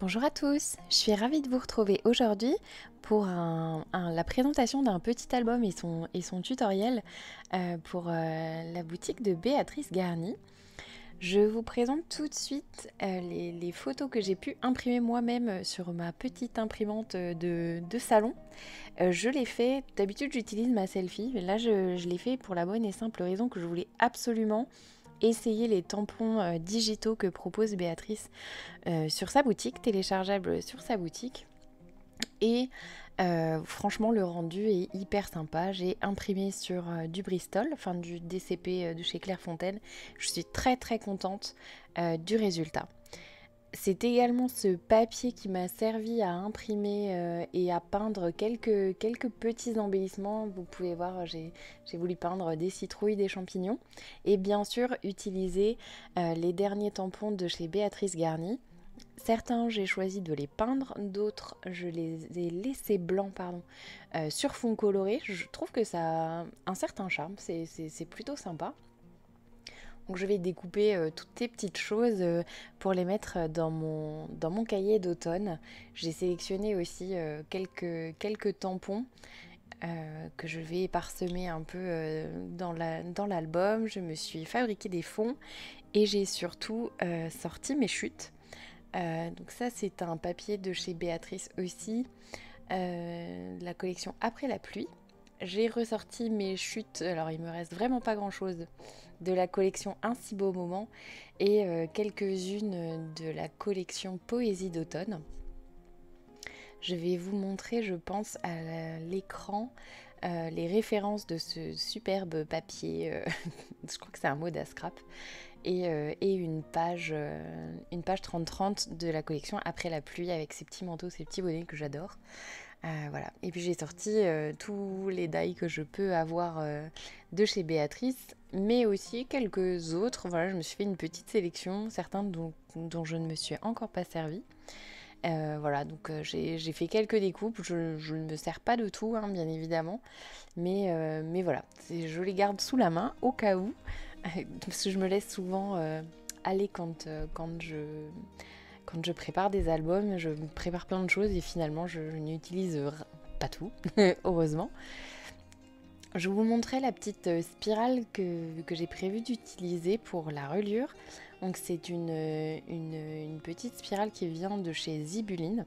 Bonjour à tous, je suis ravie de vous retrouver aujourd'hui pour la présentation d'un petit album et son tutoriel pour la boutique de Béatrice Garny. Je vous présente tout de suite les photos que j'ai pu imprimer moi-même sur ma petite imprimante de salon. Je l'ai fait, d'habitude j'utilise ma selfie, mais là je l'ai fait pour la bonne et simple raison que je voulais absolument essayer les tampons digitaux que propose Béatrice sur sa boutique, téléchargeable sur sa boutique. Et franchement, le rendu est hyper sympa. J'ai imprimé sur du Bristol, enfin du DCP de chez Clairefontaine. Je suis très très contente du résultat. C'est également ce papier qui m'a servi à imprimer et à peindre quelques petits embellissements. Vous pouvez voir, j'ai voulu peindre des citrouilles, des champignons. Et bien sûr, utiliser les derniers tampons de chez Béatrice Garny. Certains, j'ai choisi de les peindre, d'autres, je les ai laissés blancs sur fond coloré. Je trouve que ça a un certain charme, c'est plutôt sympa. Donc je vais découper toutes ces petites choses pour les mettre dans mon cahier d'automne. J'ai sélectionné aussi quelques tampons que je vais parsemer un peu dans l'album. Je me suis fabriqué des fonds et j'ai surtout sorti mes chutes. Donc ça c'est un papier de chez Béatrice aussi, la collection Après la pluie. J'ai ressorti mes chutes, alors il me reste vraiment pas grand chose de la collection Un si beau moment et quelques-unes de la collection Poésie d'automne. Je vais vous montrer, je pense, à l'écran les références de ce superbe papier, je crois que c'est un mot d'Ascrap, et une page 30-30 de la collection Après la pluie avec ces petits manteaux, ces petits bonnets que j'adore. Voilà. Et puis j'ai sorti tous les die que je peux avoir de chez Béatrice, mais aussi quelques autres. Voilà, je me suis fait une petite sélection, certains dont je ne me suis encore pas servie. Voilà, donc j'ai fait quelques découpes. Je ne me sers pas de tout, hein, bien évidemment, mais voilà, je les garde sous la main au cas où, parce que je me laisse souvent aller quand je prépare des albums. Je prépare plein de choses et finalement je n'utilise pas tout, heureusement. Je vous montrerai la petite spirale que j'ai prévu d'utiliser pour la reliure. Donc c'est une petite spirale qui vient de chez Zibuline.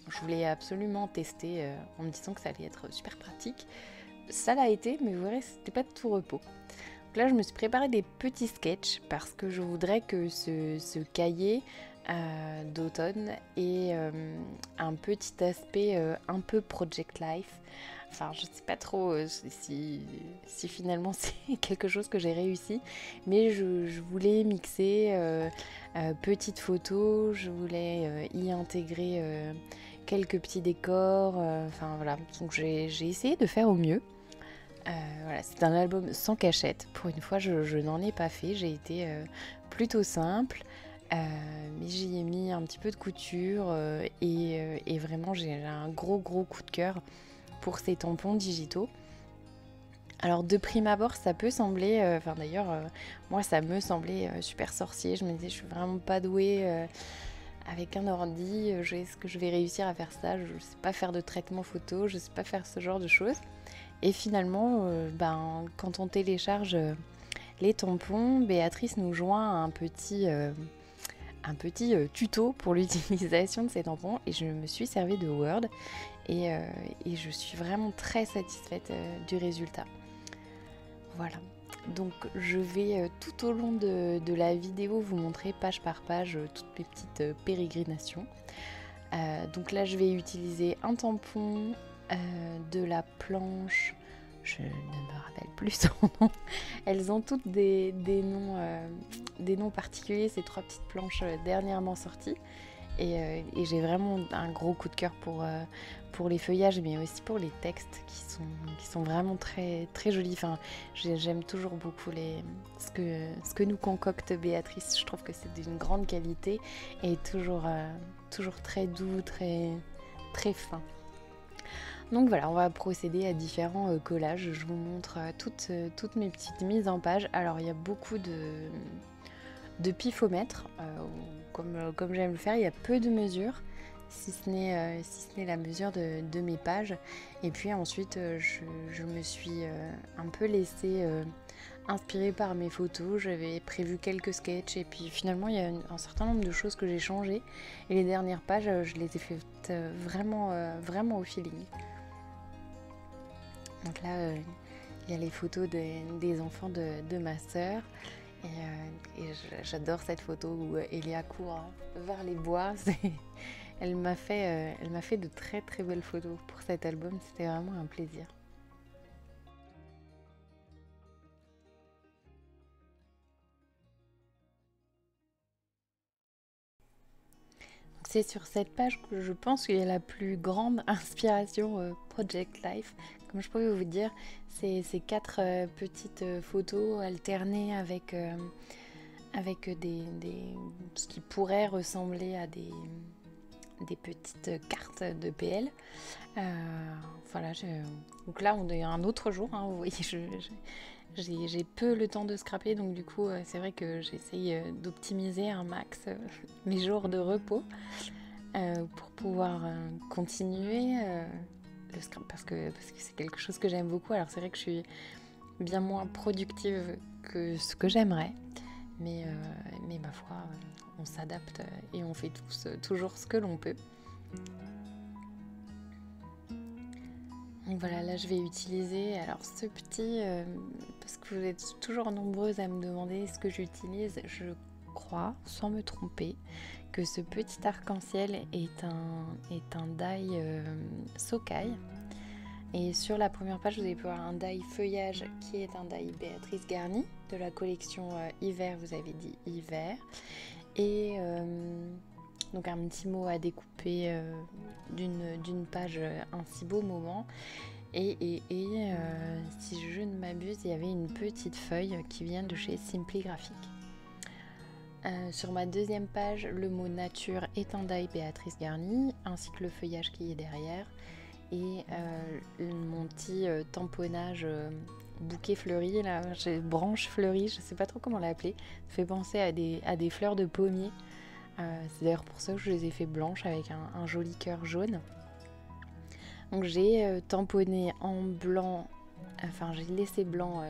Je voulais absolument tester en me disant que ça allait être super pratique. Ça l'a été, mais vous verrez, c'était pas de tout repos. Donc là, je me suis préparé des petits sketchs parce que je voudrais que ce cahier d'automne ait un petit aspect un peu Project Life. Enfin, je sais pas trop si finalement c'est quelque chose que j'ai réussi, mais je voulais mixer petites photos, je voulais y intégrer quelques petits décors, enfin voilà, donc j'ai essayé de faire au mieux. Voilà, c'est un album sans cachette. Pour une fois, je n'en ai pas fait. J'ai été plutôt simple, mais j'y ai mis un petit peu de couture et vraiment j'ai un gros coup de cœur pour ces tampons digitaux. Alors de prime abord, ça peut sembler, d'ailleurs, moi ça me semblait super sorcier. Je me disais, je suis vraiment pas douée avec un ordi. Est-ce que je vais réussir à faire ça? Je sais pas faire de traitement photo, je sais pas faire ce genre de choses. Et finalement, quand on télécharge les tampons, Béatrice nous joint un petit tuto pour l'utilisation de ces tampons et je me suis servi de Word et je suis vraiment très satisfaite du résultat. Voilà. Donc je vais tout au long de la vidéo vous montrer page par page toutes mes petites pérégrinations. Donc là je vais utiliser un tampon de la planche, je ne me rappelle plus son nom. Elles ont toutes des noms particuliers, ces trois petites planches dernièrement sorties. Et j'ai vraiment un gros coup de cœur pour les feuillages, mais aussi pour les textes qui sont vraiment très, très jolis. Enfin, j'aime toujours beaucoup ce que nous concocte Béatrice. Je trouve que c'est d'une grande qualité et toujours très doux, très, très fin. Donc voilà, on va procéder à différents collages. Je vous montre toutes mes petites mises en page. Alors il y a beaucoup de pifomètre, comme j'aime le faire. Il y a peu de mesures, si ce n'est la mesure de mes pages. Et puis ensuite, je me suis un peu laissée inspirée par mes photos. J'avais prévu quelques sketchs et puis finalement, il y a un certain nombre de choses que j'ai changées. Et les dernières pages, je les ai faites vraiment au feeling. Donc là, il y a les photos des enfants de ma sœur. Et j'adore cette photo où Elia court vers les bois. Elle m'a fait de très très belles photos pour cet album. C'était vraiment un plaisir. C'est sur cette page que je pense qu'il y a la plus grande inspiration Project Life. Comme je pourrais vous dire, c'est ces 4 petites photos alternées avec ce qui pourrait ressembler à des petites cartes de PL. Voilà, donc là on est un autre jour, hein, vous voyez, j'ai peu le temps de scraper, donc du coup c'est vrai que j'essaye d'optimiser un max mes jours de repos pour pouvoir continuer le scrap parce que c'est quelque chose que j'aime beaucoup. Alors c'est vrai que je suis bien moins productive que ce que j'aimerais, mais ma foi, on s'adapte et on fait toujours ce que l'on peut. Donc voilà, là je vais utiliser alors ce petit, parce que vous êtes toujours nombreuses à me demander ce que j'utilise. Je crois, sans me tromper, que ce petit arc-en-ciel est un die Sokai. Et sur la première page, vous allez pouvoir un die feuillage qui est un die Béatrice Garnie de la collection hiver, vous avez dit hiver. Et donc un petit mot à découper d'une page un si beau moment. Et si je ne m'abuse, il y avait une petite feuille qui vient de chez Simply Graphic. Sur ma deuxième page, le mot nature est un die Béatrice Garnie, ainsi que le feuillage qui est derrière. Et mon petit tamponnage bouquet fleuri, là, branche fleurie, je sais pas trop comment l'appeler, ça fait penser à des fleurs de pommier. C'est d'ailleurs pour ça que je les ai fait blanches avec un joli cœur jaune. Donc j'ai tamponné en blanc, enfin j'ai laissé blanc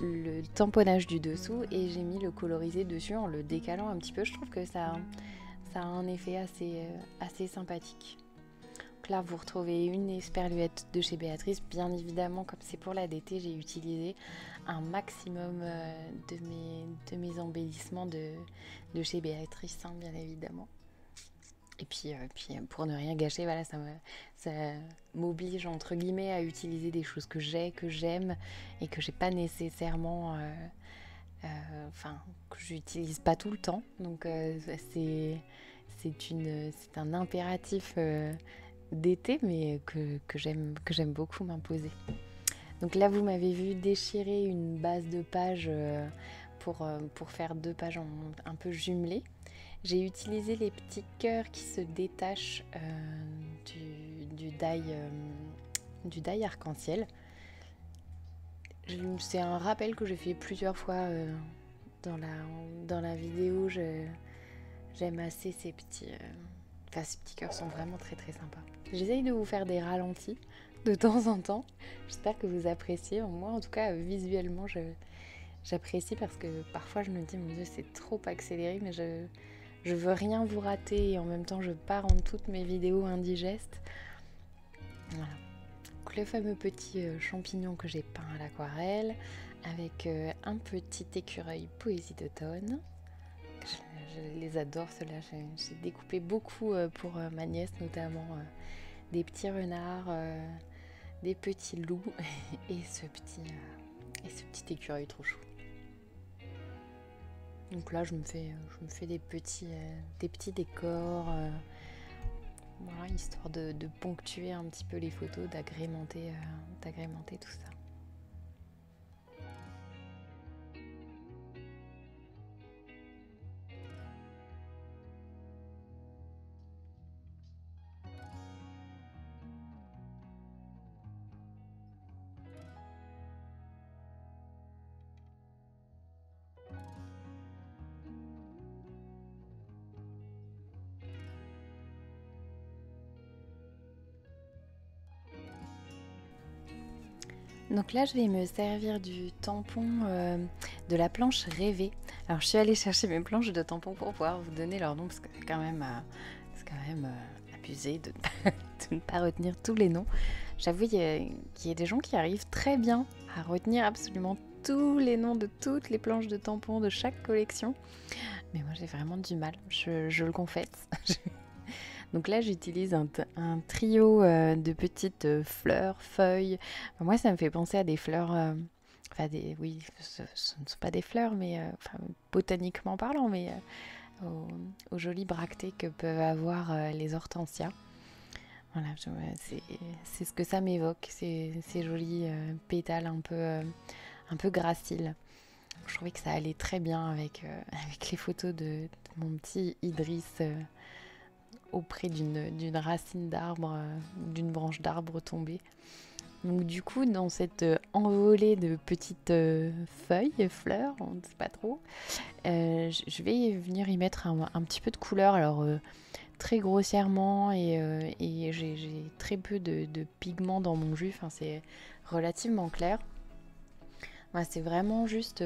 le tamponnage du dessous et j'ai mis le colorisé dessus en le décalant un petit peu. Je trouve que ça a un effet assez sympathique. Donc là vous retrouvez une esperluette de chez Béatrice. Bien évidemment, comme c'est pour la DT, j'ai utilisé un maximum de mes embellissements de chez Béatrice, hein, bien évidemment. Et puis pour ne rien gâcher, voilà, ça m'oblige entre guillemets à utiliser des choses que j'aime et que j'ai pas nécessairement, que j'utilise pas tout le temps. Donc c'est un impératif d'été, mais que j'aime beaucoup m'imposer. Donc là, vous m'avez vu déchirer une base de page pour faire 2 pages un peu jumelées. J'ai utilisé les petits cœurs qui se détachent du die arc-en-ciel. C'est un rappel que j'ai fait plusieurs fois dans la vidéo. J'aime assez ces petits... ces petits cœurs sont vraiment très très sympas. J'essaye de vous faire des ralentis de temps en temps. J'espère que vous appréciez. Moi en tout cas visuellement j'apprécie parce que parfois je me dis mon Dieu c'est trop accéléré, mais je veux rien vous rater et en même temps je pars en toutes mes vidéos indigestes. Voilà. Donc le fameux petit champignon que j'ai peint à l'aquarelle avec un petit écureuil poésie d'automne. Je les adore ceux-là. J'ai découpé beaucoup pour ma nièce notamment des petits renards, des petits loups et ce petit écureuil trop chou. Donc là, je me fais des petits décors, voilà, histoire de ponctuer un petit peu les photos, d'agrémenter tout ça. Donc là, je vais me servir du tampon de la planche rêvée. Alors, je suis allée chercher mes planches de tampons pour pouvoir vous donner leur nom parce que c'est quand même abusé de, de ne pas retenir tous les noms. J'avoue qu'il y a des gens qui arrivent très bien à retenir absolument tous les noms de toutes les planches de tampons de chaque collection. Mais moi, j'ai vraiment du mal, je le confesse. Donc là, j'utilise un trio de petites fleurs, feuilles. Enfin, moi, ça me fait penser à des fleurs. Enfin, oui, ce ne sont pas des fleurs, mais enfin, botaniquement parlant, mais aux jolies bractées que peuvent avoir les hortensias. Voilà, c'est ce que ça m'évoque, ces jolis pétales un peu graciles. Je trouvais que ça allait très bien avec les photos de mon petit Idriss auprès d'une racine d'arbre, d'une branche d'arbre tombée. Donc du coup, dans cette envolée de petites feuilles, fleurs, on ne sait pas trop, je vais venir y mettre un petit peu de couleur. Alors très grossièrement et j'ai très peu de pigments dans mon jus. Enfin, c'est relativement clair. Ouais, c'est vraiment juste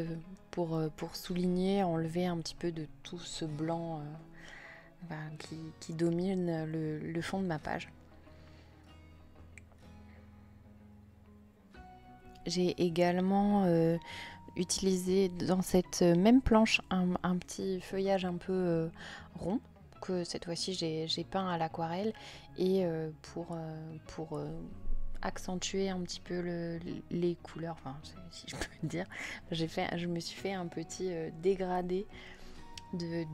pour souligner, enlever un petit peu de tout ce blanc qui domine le fond de ma page. J'ai également utilisé dans cette même planche un petit feuillage un peu rond que cette fois-ci j'ai peint à l'aquarelle et pour accentuer un petit peu les couleurs, enfin si je peux dire, je me suis fait un petit dégradé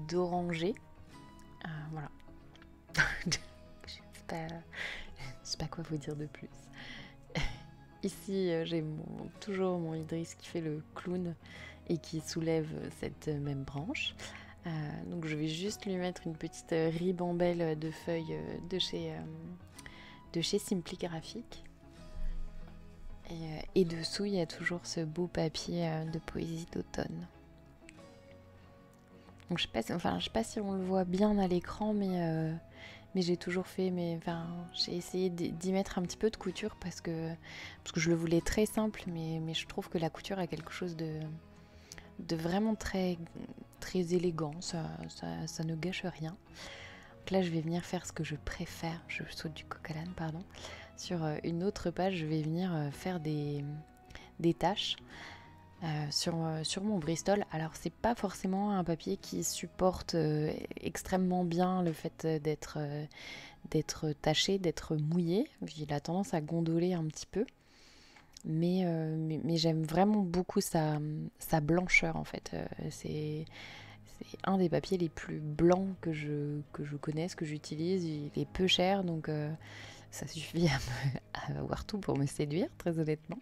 d'orangé. Voilà. Je sais pas quoi vous dire de plus. Ici, j'ai toujours mon Idriss qui fait le clown et qui soulève cette même branche. Donc je vais juste lui mettre une petite ribambelle de feuilles de chez Simply Graphic. Et dessous, il y a toujours ce beau papier de poésie d'automne. Donc je sais pas si on le voit bien à l'écran, mais j'ai toujours fait, j'ai essayé d'y mettre un petit peu de couture parce que je le voulais très simple, mais je trouve que la couture a quelque chose de vraiment très, très élégant, ça ne gâche rien. Donc là, je vais venir faire ce que je préfère, je saute du coq à l'âne, pardon. Sur une autre page, je vais venir faire des taches. Sur mon Bristol. Alors c'est pas forcément un papier qui supporte extrêmement bien le fait d'être taché, d'être mouillé. Il a tendance à gondoler un petit peu. Mais j'aime vraiment beaucoup sa blancheur en fait. C'est un des papiers les plus blancs que je connaisse, que j'utilise. Il est peu cher donc ça suffit à avoir tout pour me séduire, très honnêtement.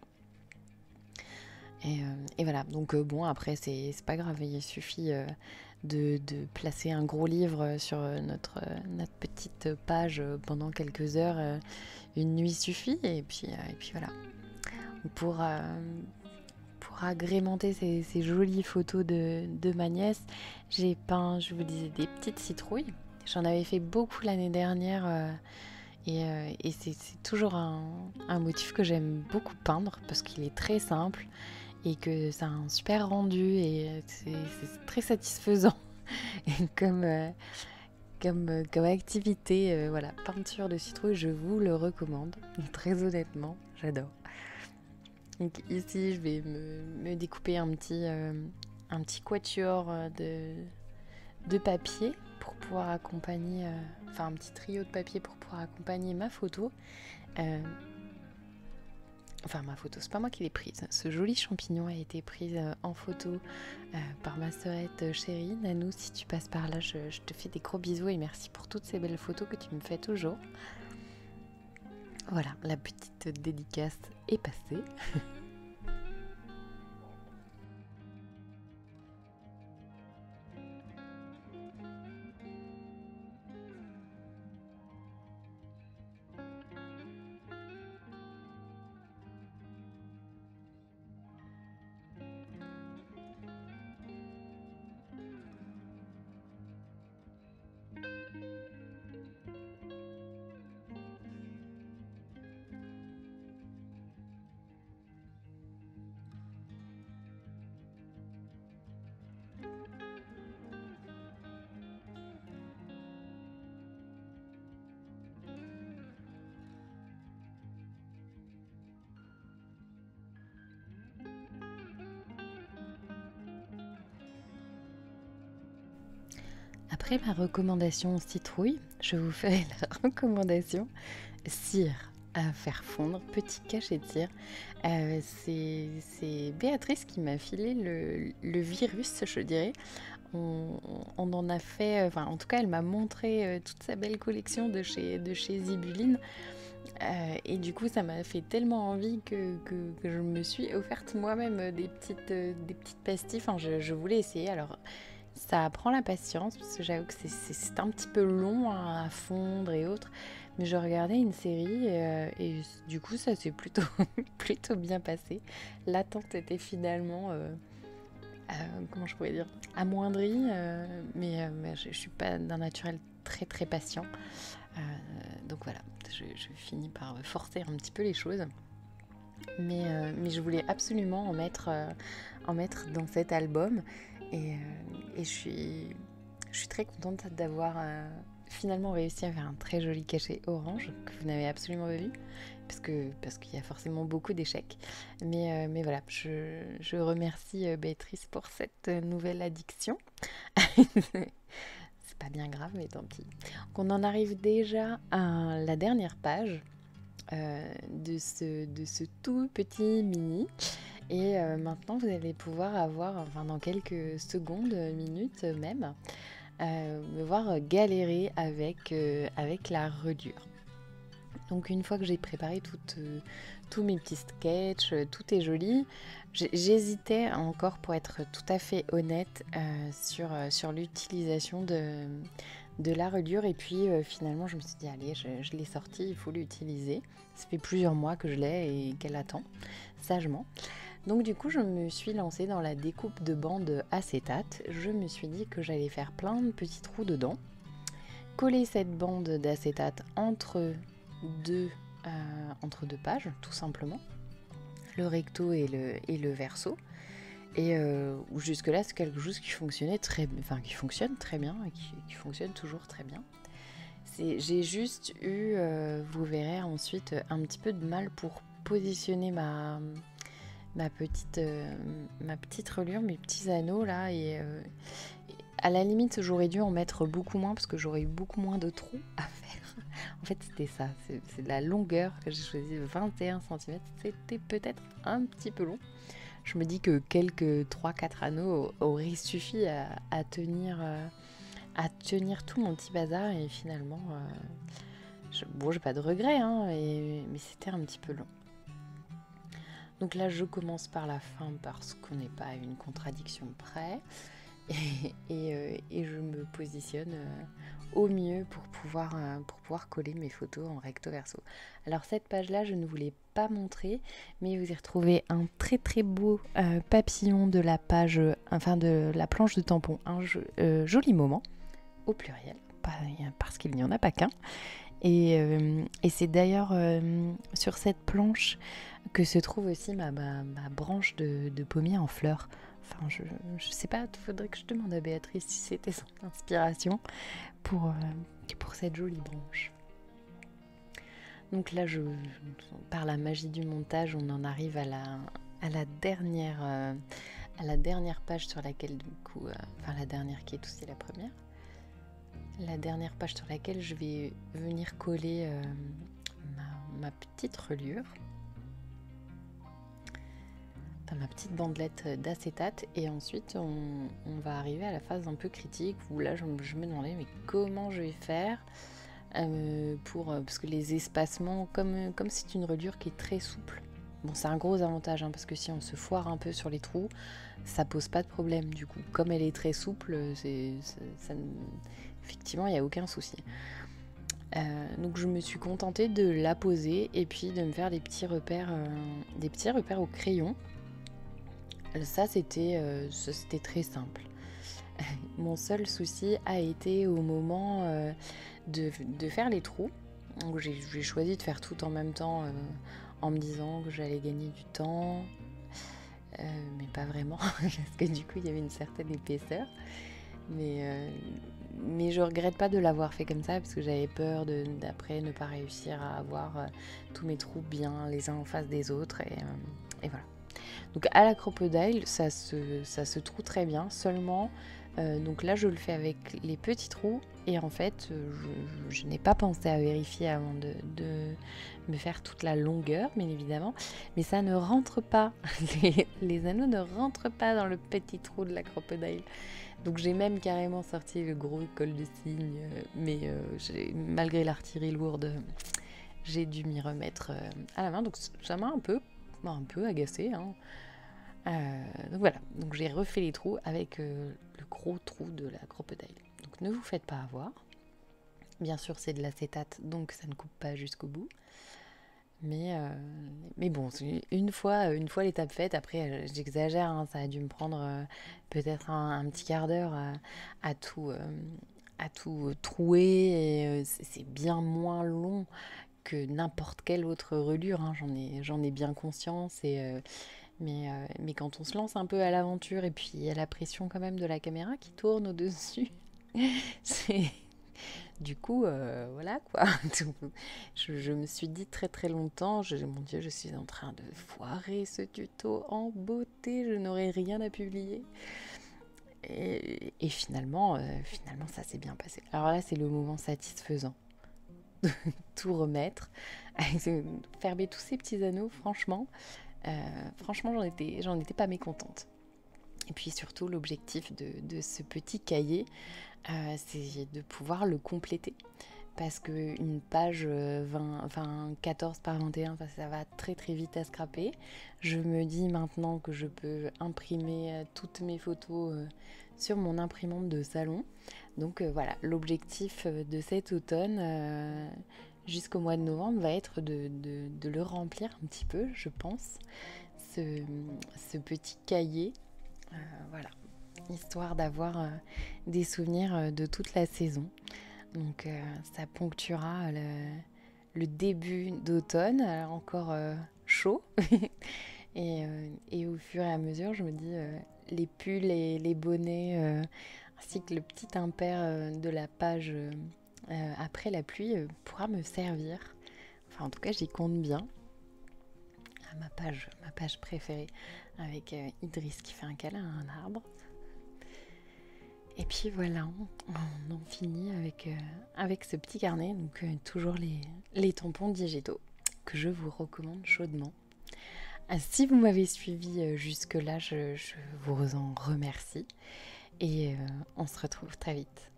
Et voilà, donc bon, après, c'est pas grave, il suffit de placer un gros livre sur notre petite page pendant quelques heures. Une nuit suffit, et puis voilà. Pour, euh, pour agrémenter ces jolies photos de ma nièce, j'ai peint, je vous disais, des petites citrouilles. J'en avais fait beaucoup l'année dernière. Et c'est toujours un motif que j'aime beaucoup peindre parce qu'il est très simple et que ça a un super rendu et c'est très satisfaisant comme activité. Voilà, peinture de citrouille, je vous le recommande. Très honnêtement, j'adore. Donc ici, je vais me découper un petit quatuor de papier pour pouvoir accompagner, un petit trio de papier pour pouvoir accompagner ma photo. Ma photo, c'est pas moi qui l'ai prise. Ce joli champignon a été pris en photo par ma sœurette chérie. Nanou, si tu passes par là, je te fais des gros bisous et merci pour toutes ces belles photos que tu me fais toujours. Voilà, la petite dédicace est passée. Après ma recommandation citrouille, je vous ferai la recommandation cire à faire fondre, petit cachet de cire. C'est Béatrice qui m'a filé le virus, je dirais. On en a fait, enfin en tout cas elle m'a montré toute sa belle collection de chez Zibuline. Et du coup ça m'a fait tellement envie que je me suis offerte moi-même des petites pastilles. Enfin je voulais essayer. Alors ça prend la patience parce que j'avoue que c'est un petit peu long à fondre et autres. Mais je regardais une série et du coup ça s'est plutôt, plutôt bien passé. L'attente était finalement, comment je pourrais dire, amoindrie. Mais je suis pas d'un naturel très très patient. Euh, donc voilà, je finis par forcer un petit peu les choses. Mais je voulais absolument en mettre dans cet album. Et je suis très contente d'avoir finalement réussi à faire un très joli cachet orange que vous n'avez absolument pas vu parce qu'il y a forcément beaucoup d'échecs. Mais voilà, je remercie Béatrice pour cette nouvelle addiction. C'est pas bien grave, mais tant pis. Donc on en arrive déjà à la dernière page de ce tout petit mini. Et maintenant, vous allez pouvoir avoir, enfin dans quelques secondes, minutes même, me voir galérer avec la reliure. Donc une fois que j'ai préparé tous mes petits sketchs, tout est joli, j'hésitais encore pour être tout à fait honnête sur l'utilisation de la reliure. Et puis finalement je me suis dit allez, je l'ai sortie, il faut l'utiliser. Ça fait plusieurs mois que je l'ai et qu'elle attend sagement. Donc du coup je me suis lancée dans la découpe de bandes acétate. Je me suis dit que j'allais faire plein de petits trous dedans, coller cette bande d'acétate entre deux pages tout simplement, le recto et le verso. Et jusque là c'est quelque chose qui fonctionne très bien et qui fonctionne toujours très bien. J'ai juste eu, vous verrez ensuite, un petit peu de mal pour positionner ma petite reliure, mes petits anneaux là. Et à la limite j'aurais dû en mettre beaucoup moins parce que j'aurais eu beaucoup moins de trous à faire. En fait c'était ça, c'est de la longueur que j'ai choisi, 21 cm, c'était peut-être un petit peu long. Je me dis que quelques 3-4 anneaux auraient suffi à tenir tout mon petit bazar. Et finalement j'ai pas de regrets hein, mais c'était un petit peu long. Donc là je commence par la fin parce qu'on n'est pas à une contradiction près. Et je me positionne au mieux pour pouvoir coller mes photos en recto verso. Alors cette page là je ne vous l'ai pas montrée, mais vous y retrouvez un très très beau papillon de la page, enfin de la planche de tampon, un joli moment au pluriel parce qu'il n'y en a pas qu'un. Et c'est d'ailleurs sur cette planche que se trouve aussi ma branche de pommier en fleurs. Enfin, je sais pas, il faudrait que je demande à Béatrice si c'était son inspiration pour cette jolie branche. Donc là, par la magie du montage, on en arrive à la dernière page sur laquelle, du coup, enfin la dernière qui est aussi la première. La dernière page sur laquelle je vais venir coller ma petite reliure. Ma petite bandelette d'acétate. Et ensuite on va arriver à la phase un peu critique où là je me demandais mais comment je vais faire parce que les espacements, comme c'est une reliure qui est très souple, bon c'est un gros avantage hein, parce que si on se foire un peu sur les trous ça pose pas de problème. Du coup comme elle est très souple, effectivement il n'y a aucun souci. Donc je me suis contentée de la poser et puis de me faire des petits repères au crayon. Ça c'était très simple. Mon seul souci a été au moment de faire les trous. Donc j'ai choisi de faire tout en même temps en me disant que j'allais gagner du temps, mais pas vraiment parce que du coup il y avait une certaine épaisseur. Mais je regrette pas de l'avoir fait comme ça parce que j'avais peur d'après ne pas réussir à avoir tous mes trous bien les uns en face des autres et voilà. Donc à la crocodile ça se troue très bien, seulement Donc là, je le fais avec les petits trous. Et en fait, je n'ai pas pensé à vérifier avant de me faire toute la longueur, bien évidemment. Mais ça ne rentre pas. Les anneaux ne rentrent pas dans le petit trou de la crocodile. Donc j'ai même carrément sorti le gros col de cygne. Mais malgré l'artillerie lourde, j'ai dû m'y remettre à la main. Donc ça m'a un peu agacée, hein. Donc voilà, donc j'ai refait les trous avec le gros trou de la crocodile. Donc ne vous faites pas avoir. Bien sûr, c'est de l'acétate, donc ça ne coupe pas jusqu'au bout. Mais bon, une fois l'étape faite, après j'exagère, hein, ça a dû me prendre peut-être un petit quart d'heure à tout trouer. Et c'est bien moins long que n'importe quelle autre reliure, hein, j'en ai bien conscience. Mais quand on se lance un peu à l'aventure et puis il y a la pression quand même de la caméra qui tourne au-dessus, c'est... Du coup, voilà quoi. Je me suis dit très très longtemps, mon Dieu, je suis en train de foirer ce tuto en beauté, je n'aurai rien à publier. Et finalement, ça s'est bien passé. Alors là, c'est le moment satisfaisant. Tout remettre, fermer tous ces petits anneaux, franchement, j'en étais pas mécontente. Et puis surtout, l'objectif de ce petit cahier, c'est de pouvoir le compléter. Parce qu'une page 14 par 21, ça va très très vite à scraper. Je me dis maintenant que je peux imprimer toutes mes photos sur mon imprimante de salon. Donc voilà, l'objectif de cet automne jusqu'au mois de novembre va être de le remplir un petit peu, je pense, ce petit cahier. Voilà, histoire d'avoir des souvenirs de toute la saison. Donc ça ponctuera le début d'automne, encore chaud. Et au fur et à mesure, je me dis, les pulls et les bonnets, ainsi que le petit impair de la page après la pluie pourra me servir. Enfin, en tout cas, j'y compte bien. À ma page préférée, avec Idriss qui fait un câlin à un arbre. Et puis voilà, on en finit avec ce petit carnet, donc toujours les tampons digitaux que je vous recommande chaudement. Si vous m'avez suivi jusque-là, je vous en remercie et on se retrouve très vite.